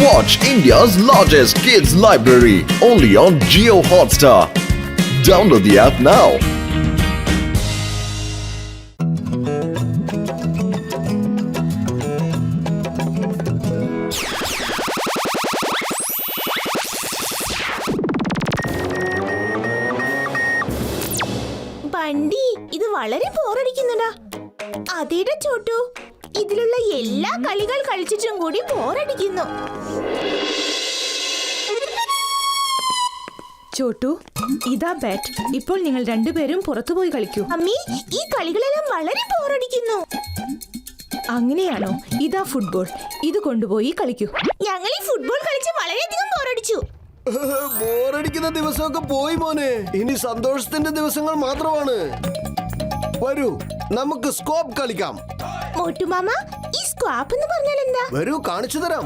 Watch India's largest kids library only on Jio Hotstar. Download the app now. ബണ്ടി ഇത് വളരെ ബോറടിക്കുന്നുണ്ടാ. അതേടാ ചോട്ടു, ഇതിലുള്ള എല്ലാ കളികൾ കളിച്ചിട്ടും കൂടി ബോറടിക്കുന്നു. ചോട്ടു, ഇതാ ബാറ്റ്. ഇപ്പോൾ നിങ്ങൾ രണ്ടുപേരും പുറത്തുപോയി കളിക്കൂ. അമ്മി, ഈ കളികളെല്ലാം വളരെ ബോറടിക്കുന്നു. അങ്ങനെയാണോ? ഇതാ ഫുട്ബോൾ. ഇത് കൊണ്ടുപോയി കളിക്കൂ. ഞങ്ങൾ ഈ ഫുട്ബോൾ കളിച്ച് വളരെയധികം ബോറടിച്ചു. ബോറടിക്കുന്ന ദിവസമൊക്കെ പോയി മോനെ. ഇനി സന്തോഷത്തിന്റെ ദിവസങ്ങൾ മാത്രമാണ്. വരൂ, നമുക്ക് സ്കോപ്പ് കളിക്കാം. മോട്ടുമാമ, ഈ സ്ക്വാപ്പ് എന്ന് പറഞ്ഞാൽ എന്താ? വരൂ, കാണിച്ചു തരാം.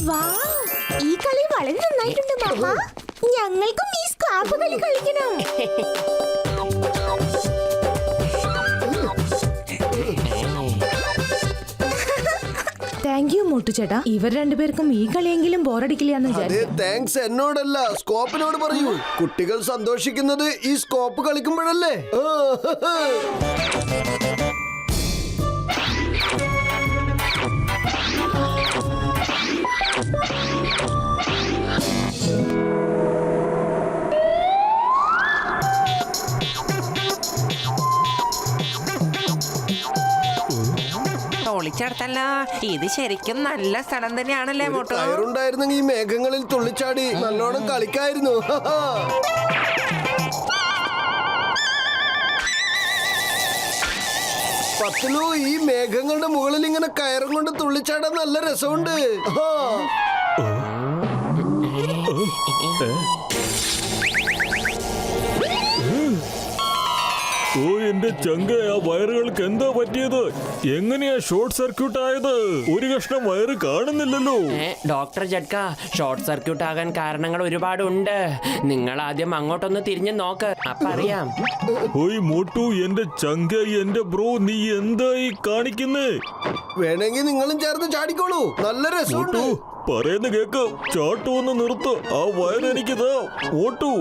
വാവ്, ഈ കളി വളരെ നന്നായിട്ടുണ്ട് മാമ. ഞങ്ങൾക്കും ഈ സ്ക്വാപ്പ് കളി കളിക്കണം. താങ്ക് യു മോട്ടു ചേട്ടാ. ഇവർ രണ്ടുപേർക്കും ഈ കളിയെങ്കിലും ബോറടിക്കില്ല എന്ന് വിചാരിച്ചു. താങ്ക്സ് എന്നോടല്ല, സ്കോപ്പിനോട് പറയൂ. കുട്ടികൾ സന്തോഷിക്കുന്നത് ഈ സ്കോപ്പ് കളിക്കുമ്പോഴല്ലേ. തുള്ളിച്ചാടത്തല്ല, ഇത് ശരിക്കും നല്ല സ്ഥലം തന്നെയാണല്ലേ മോട്ടോ. കയറുണ്ടായിരുന്നെങ്കിൽ ഈ മേഘങ്ങളിൽ തുള്ളിച്ചാടി നല്ലോണം കളിക്കായിരുന്നു. പത്തിലു, ഈ മേഘങ്ങളുടെ മുകളിൽ ഇങ്ങനെ കയറും കൊണ്ട് തുള്ളിച്ചാടാൻ നല്ല രസമുണ്ട്. ഓ എന്റെ ചങ്ക, ആ വയറുകൾക്ക് എന്താ പറ്റിയത്? എങ്ങനെയാ ഷോർട്ട് സർക്യൂട്ട് ആയത്? ഒരു കഷ്ണം വയറ് കാണുന്നില്ലല്ലോ. ഡോക്ടർ ജഡ്ക, ഷോർട്ട് സർക്യൂട്ട് ആകാൻ കാരണങ്ങൾ ഒരുപാടുണ്ട്. നിങ്ങൾ ആദ്യം അങ്ങോട്ടൊന്ന് തിരിഞ്ഞു നോക്ക്, അപ്പൊ അറിയാം. ഓയ് മോട്ടു, എന്റെ ചങ്ക, എന്റെ ബ്രോ, നീ എന്തായി കാണിക്കുന്നേ? വേണമെങ്കിൽ നിങ്ങളും ചേർന്ന് ചാടിക്കോളൂ, നല്ല രസമുണ്ട്. പറയുന്ന കേക്ക്, ചാട്ടു ഒന്ന് നിർത്ത്. ആ വയറ് എനിക്കിതാ മോട്ടു.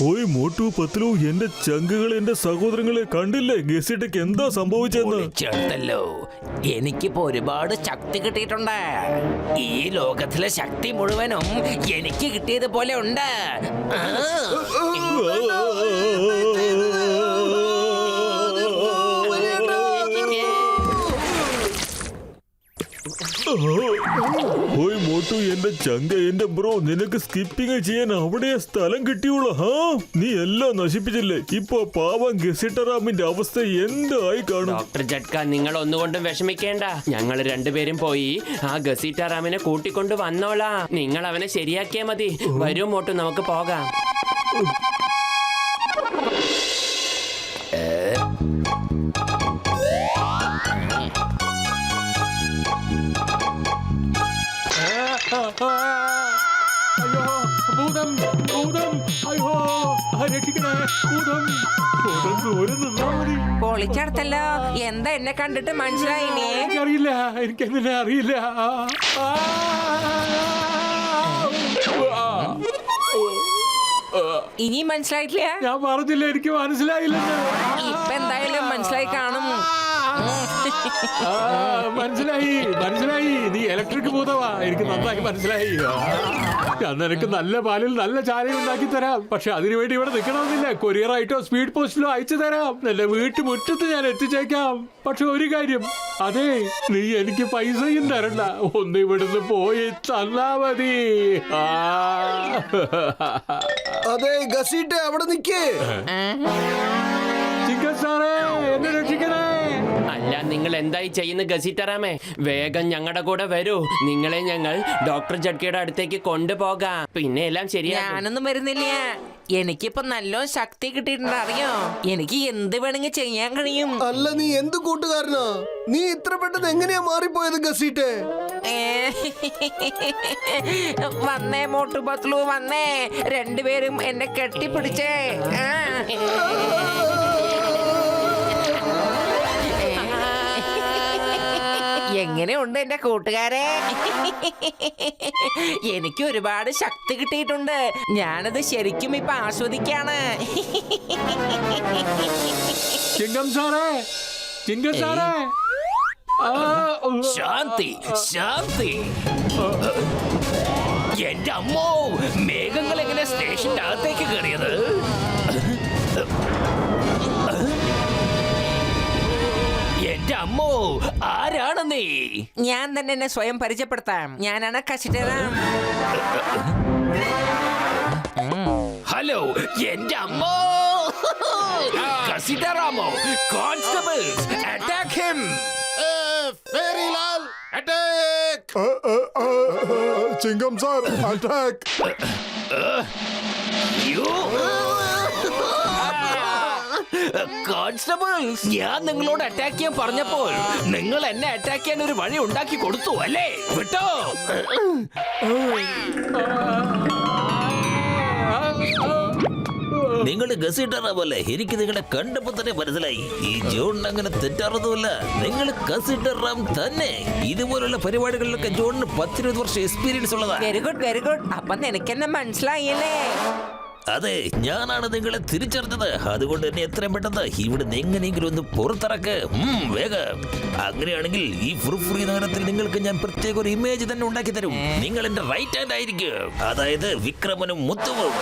ഓയ് മോട്ടു, പത്ലു, എന്റെ ചങ്കുകൾ, എന്റെ സഹോദരങ്ങളെ കണ്ടില്ലേ? ഗസിട്ടക്ക് എന്താ സംഭവിച്ചെന്ന്? ചേർത്തല്ലോ, എനിക്കിപ്പോ ഒരുപാട് ശക്തി കിട്ടിയിട്ടുണ്ട്. ഈ ലോകത്തിലെ ശക്തി മുഴുവനും എനിക്ക് കിട്ടിയത് പോലെ ഉണ്ട്. ഓയ് മോട്ടു, എന്റെ ചങ്ക, എന്റെ ബ്രോ, നിനക്ക് സ്കിപ്പിംഗ് ചെയ്യാൻ അവിടെ സ്ഥലം കിട്ടിയുള്ളൂ. നീ എല്ലാം നശിപ്പിച്ചില്ലേ? ഇപ്പൊ പാവം ഗസിട്ടറാമിന്റെ അവസ്ഥ എന്തായി കാണും? ഡോക്ടർ ജഡ്ക, നിങ്ങൾ ഒന്നുകൊണ്ടും വിഷമിക്കേണ്ട. ഞങ്ങൾ രണ്ടുപേരും പോയി ആ ഗസീറ്റാറാമിനെ കൂട്ടിക്കൊണ്ട് വന്നോളാം. നിങ്ങൾ അവനെ ശരിയാക്കിയാ മതി. വരൂ മോട്ടു, നമുക്ക് പോകാം. അയ്യോ, ഭൂതം, ഭൂതം, അയ്യോ, രക്ഷിക്കണേ, ഭൂതം, ഭൂതം, ദൂരെ നിന്നാ മതി. പൊളിച്ചടത്തല്ലോ, എന്താ എന്നെ കണ്ടിട്ട് മനസ്സിലായില്ലേ? എനിക്കറിയില്ല, എനിക്കെങ്ങനെ അറിയില്ല. ഇനി മനസ്സിലായിട്ടില്ല? ഞാൻ പറഞ്ഞില്ല, എനിക്ക് മനസ്സിലായില്ല. ഇപ്പൊ എന്തായാലും മനസ്സിലായി കാണും. മനസ്സിലായി. നീ ഇലക്ട്രിക് ഭൂതവാ, എനിക്ക് നന്നായി മനസ്സിലായി. ഞാൻ നിനക്ക് നല്ല പാലിൽ നല്ല ചായ ഉണ്ടാക്കി തരാം. പക്ഷെ അതിനുവേണ്ടി ഇവിടെ നിൽക്കണമെന്നില്ല. കൊറിയർ ആയിട്ടോ സ്പീഡ് പോസ്റ്റിലോ അയച്ചു തരാം. എന്റെ വീട്ടുമുറ്റത്ത് ഞാൻ എത്തിച്ചേക്കാം. പക്ഷെ ഒരു കാര്യം, അതെ, നീ എനിക്ക് പൈസയും തരണ്ട. ഒന്ന് ഇവിടുന്ന് പോയി തന്നാ മതി. അതെ ഗസീട്ടെ, അവിടെ നിക്കേ. ചിക്കൻ സാറേ, എന്നെ രക്ഷിക്കണേ. അല്ല, നിങ്ങൾ എന്തായി ചെയ്യുന്ന ഗസീറ്ററാമേ? വേഗം ഞങ്ങളുടെ കൂടെ വരൂ. നിങ്ങളെ ഞങ്ങൾ ഡോക്ടർ ജഡ്കയുടെ അടുത്തേക്ക് കൊണ്ടുപോകാം. പിന്നെ എല്ലാം ശരിയാ. ഞാനൊന്നും വരുന്നില്ല. എനിക്കിപ്പോ നല്ലോ ശക്തി കിട്ടിയിട്ടുണ്ട്, അറിയോ? എനിക്ക് എന്ത് വേണമെങ്കിൽ ചെയ്യാൻ കഴിയും. അല്ല, നീ എന്ത് കൂട്ടുകാരനാ? നീ ഇത്ര പെട്ടെന്ന് എങ്ങനെയാ മാറിപ്പോയത് ഗസീട്ടെ? വന്നേ മോട്ടു പത്ലു, വന്നേ. രണ്ടുപേരും എന്നെ കെട്ടിപ്പിടിച്ചേ. എങ്ങനെയുണ്ട് എന്റെ കൂട്ടുകാരെ? എനിക്ക് ഒരുപാട് ശക്തി കിട്ടിയിട്ടുണ്ട്. ഞാനത് ശരിക്കും ഇപ്പൊ ആസ്വദിക്കാണ്. ചിങ്കം സാറേ. ശാന്തി. എന്റെ അമ്മോ, മേഘങ്ങൾ എങ്ങനെ സ്റ്റേഷന്റെ അകത്തേക്ക് കയറിയത്? എന്റെ അമ്മോ, ആരാണ് നീ? ഞാൻ തന്നെ എന്നെ സ്വയം പരിചയപ്പെടുത്താം. ഞാനാണ് കസിറ്ററാം. ഹലോ, എന്റെ അമ്മോ. കസിറ്ററാമോ? Constables, attack him. ഫെറിലാൽ, അറ്റാക്ക്. ചിങ്കം സാർ, അറ്റാക്ക്. കോൺസ്റ്റബിൾസ്, ഞാൻ നിങ്ങളോട് അറ്റാക്ക് ചെയ്യാൻ പറഞ്ഞപ്പോൾ നിങ്ങൾ എന്നെ അറ്റാക്ക് ചെയ്യാൻ ഒരു വഴി ഉണ്ടാക്കി കൊടുത്തു അല്ലേ? വിട്ടോ. നിങ്ങള് ഗസീറ്ററാവല്ലേ? എനിക്ക് നിങ്ങളെ കണ്ടപ്പോ തന്നെ മനസ്സിലായി. ഈ ജോണിന് അങ്ങനെ തെറ്റാറൊന്നുമില്ല. നിങ്ങൾ ഗസീറ്ററാം തന്നെ. ഇതുപോലുള്ള പരിപാടികളിലൊക്കെ ജോണിന് 10-20 വർഷം എക്സ്പീരിയൻസ് ഉള്ളതാ. Very good. അപ്പൊ നിനക്കെന്നെ മനസ്സിലായില്ലേ? അതെ, ഞാനാണ് നിങ്ങളെ തിരിച്ചറിഞ്ഞത്. അതുകൊണ്ട് തന്നെ എത്രയും പെട്ടെന്ന് ഇവിടെ എങ്ങനെയെങ്കിലും ഒന്ന് പുറത്തിറക്ക്. വേഗം. അങ്ങനെയാണെങ്കിൽ ഈ ഫുർഫുറി നഗരത്തിൽ നിങ്ങൾക്ക് ഞാൻ പ്രത്യേക ഒരു ഇമേജ് തന്നെ ഉണ്ടാക്കി തരും. നിങ്ങൾ എന്റെ റൈറ്റ് ഹാൻഡ് ആയിരിക്കും. അതായത് വിക്രമനും മുത്തുവും.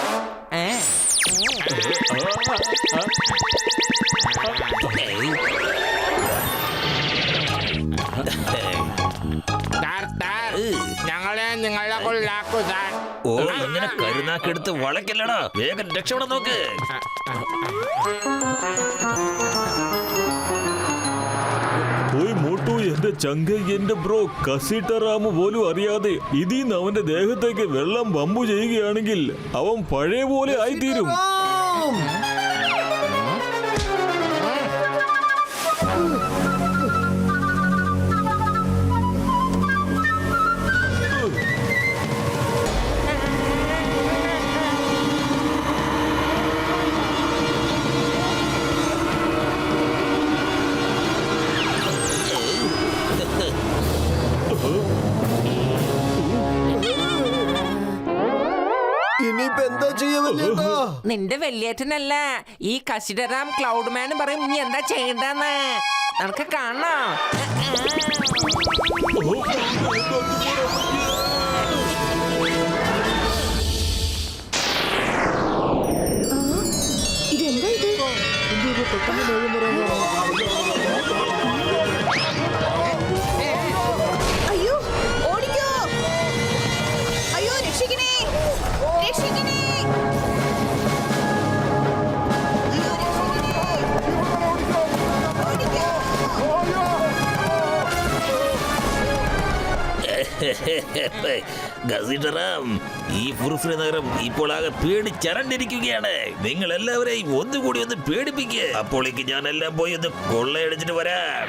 ഞങ്ങളെ നിങ്ങളുടെ കൊള്ളാക്കൂ സാർ. ഓ, അങ്ങനെ കരുനാക്കെടുത്ത് വളയ്ക്കല്ലടാ. വേഗം രക്ഷപ്പെടാൻ നോക്ക്. പോയി മോട്ടു, എന്റെ ചങ്ക, എന്റെ ബ്രോ കസിറ്ററാമ പോലും അറിയാതെ ഇതിന്ന് അവന്റെ ദേഹത്തേക്ക് വെള്ളം പമ്പു ചെയ്യുകയാണെങ്കിൽ അവൻ പഴയ പോലെ ആയിത്തീരും. ഇനിയിപ്പോ എന്താ ചെയ്യാ? നിന്റെ വലിയേറ്റനല്ല, ഈ കസിഡറാം ക്ലൗഡ് മാൻ പറയും നീ എന്താ ചെയ്യണ്ടെന്ന്. നമുക്ക് കാണാം. ഇതെന്താ ഇത്? അയ്യോ, ഓടിക്കോ. അയ്യോ, രക്ഷിക്കണേ. ഗസീറ്ററാം, ഈ ഫുർഫുറി നഗരം ഇപ്പോൾ ആകെ പേടിച്ചരണ്ടിരിക്കുകയാണ്. നിങ്ങൾ എല്ലാവരെയും ഒന്നുകൂടി ഒന്ന് പേടിപ്പിക്കുക. അപ്പോഴേക്ക് ഞാൻ എല്ലാം പോയി ഒന്ന് കൊള്ളയടിച്ചിട്ട് വരാം.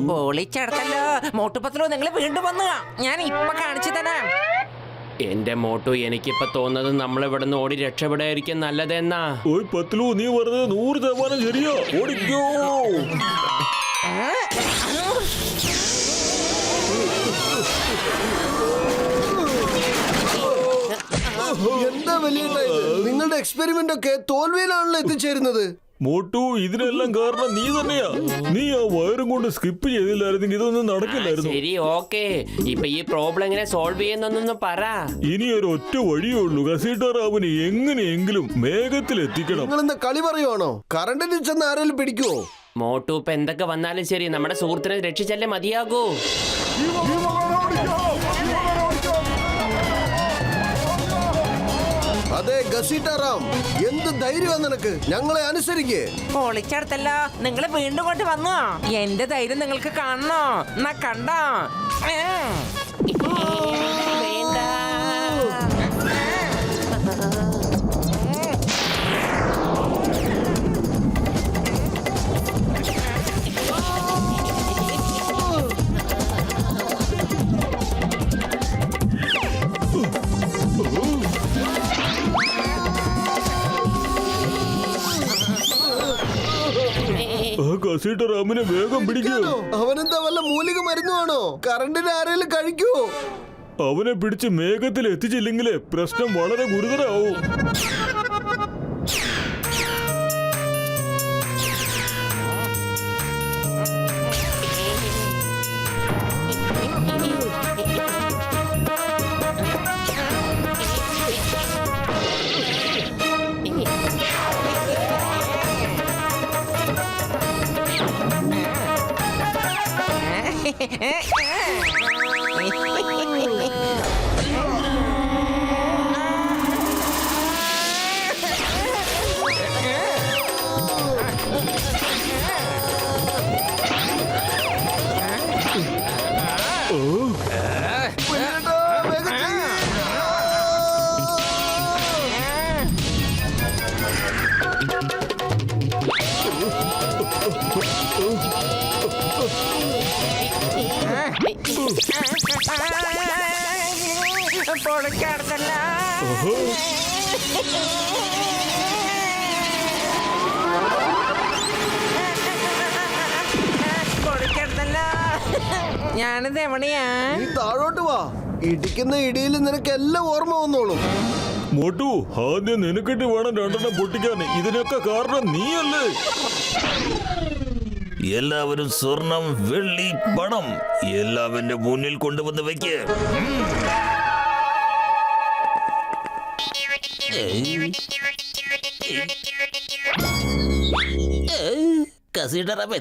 പൊളിച്ചടത്തല്ലോ മോട്ടുപത്രോ. നിങ്ങൾ വീണ്ടും വന്നു. ഞാൻ ഇപ്പൊ കാണിച്ചു തരാം. എന്റെ മോട്ടു, എനിക്കിപ്പോ തോന്നുന്നത് നമ്മൾ ഇവിടെ നിന്ന് ഓടി രക്ഷപ്പെടായിരിക്കും നല്ലതെന്നാ. ഓയ് പത്ലു, നീ പറഞ്ഞത് 100% ശരിയാ. ഓടിക്കോ. എന്താ വലിയ നിങ്ങളുടെ എക്സ്പെരിമെന്റ് ഒക്കെ തോൽവിയിലാണല്ലോ എത്തിച്ചേരുന്നത്. മോട്ടു, ഇതിനെല്ലാം കാരണം നീ തന്നെയാ. നീ ആ വയറും കൊണ്ട് സ്കിപ്പ് ചെയ്തില്ലായിരുന്നെങ്കിൽ ഇതൊന്നും നടക്കില്ലായിരുന്നു. ശരി, ഓക്കെ. ഇപ്പൊ ഈ പ്രോബ്ലം എങ്ങനെ സോൾവ് ചെയ്യുന്നൊന്നു പറ. ഇനി ഒരു ഒറ്റ വഴിയേ ഉള്ളൂ. ഗസീട്ടാറാമിനെ എങ്ങനെയെങ്കിലും മേഘത്തിൽ എത്തിക്കണം. നിങ്ങൾ എന്താ കളി പറയുവാണോ? കറണ്ടിന് ചെന്ന് ആരെങ്കിലും പിടിക്കുവോ? മോട്ടു ഇപ്പൊ എന്തൊക്കെ വന്നാലും ശരി, നമ്മുടെ സുഹൃത്തിനെ രക്ഷിച്ചല്ലേ മതിയാകൂ. അതെ ഗസീട്ടാറാം, എന്ത് ധൈര്യമാ നിനക്ക്? ഞങ്ങളെ അനുസരിക്കേ. പൊളിച്ചെടുത്തല്ലോ, നിങ്ങൾ വീണ്ടും കൊണ്ട് വന്നോ? എന്റെ ധൈര്യം നിങ്ങൾക്ക് കാണണോ? എന്നാ കണ്ടോ? വേണ്ട. ഗസീട്ടാറാമിനെ വേഗം പിടിക്കൂ. അവനെന്താ വല്ല മൂലിക മരുന്നുവാണോ? കറണ്ടിന് ആരെങ്കിലും കഴിക്കുവോ? അവനെ പിടിച്ച് മേഘത്തിൽ എത്തിച്ചില്ലെങ്കിലേ പ്രശ്നം വളരെ ഗുരുതരാവും. പൊളിച്ചെടുത്തല്ലോ. പൊളിച്ചെടുത്തല്ലോ. ഞാനിത് എവിടെയാ? നീ താഴോട്ട് വാ. ഇടിക്കുന്ന ഇടിയിൽ നിനക്ക് എല്ലാം ഓർമ്മ വന്നോളും. മോട്ടു, ആദ്യം നിനക്കിട്ട് വേണം രണ്ടെണ്ണം പൊട്ടിക്കാൻ. ഇതിനൊക്കെ കാരണം നീയല്ലേ? എല്ലാവരും സ്വർണം, വെള്ളി, പണം എല്ലാം എന്റെ മുന്നിൽ കൊണ്ടുവന്ന് വെക്ക്.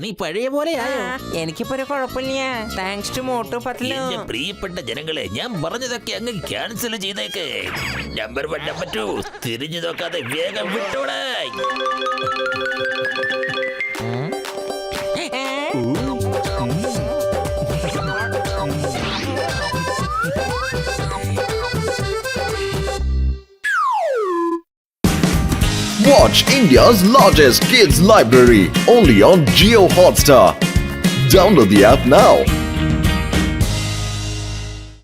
നീ പഴയ പോലെയായോ? എനിക്കിപ്പോ ഒരു കുഴപ്പമില്ല. Thanks to Motu Patlu. എന്റെ പ്രിയപ്പെട്ട ജനങ്ങളെ, ഞാൻ പറഞ്ഞതൊക്കെ അങ്ങ് ക്യാൻസൽ ചെയ്തേക്ക്. നമ്പർ 1, നമ്പർ 2 തിരിഞ്ഞു നോക്കാതെ വേഗം വിട്ടോടെ. Watch India's largest kids library only on Jio Hotstar. Download the app now.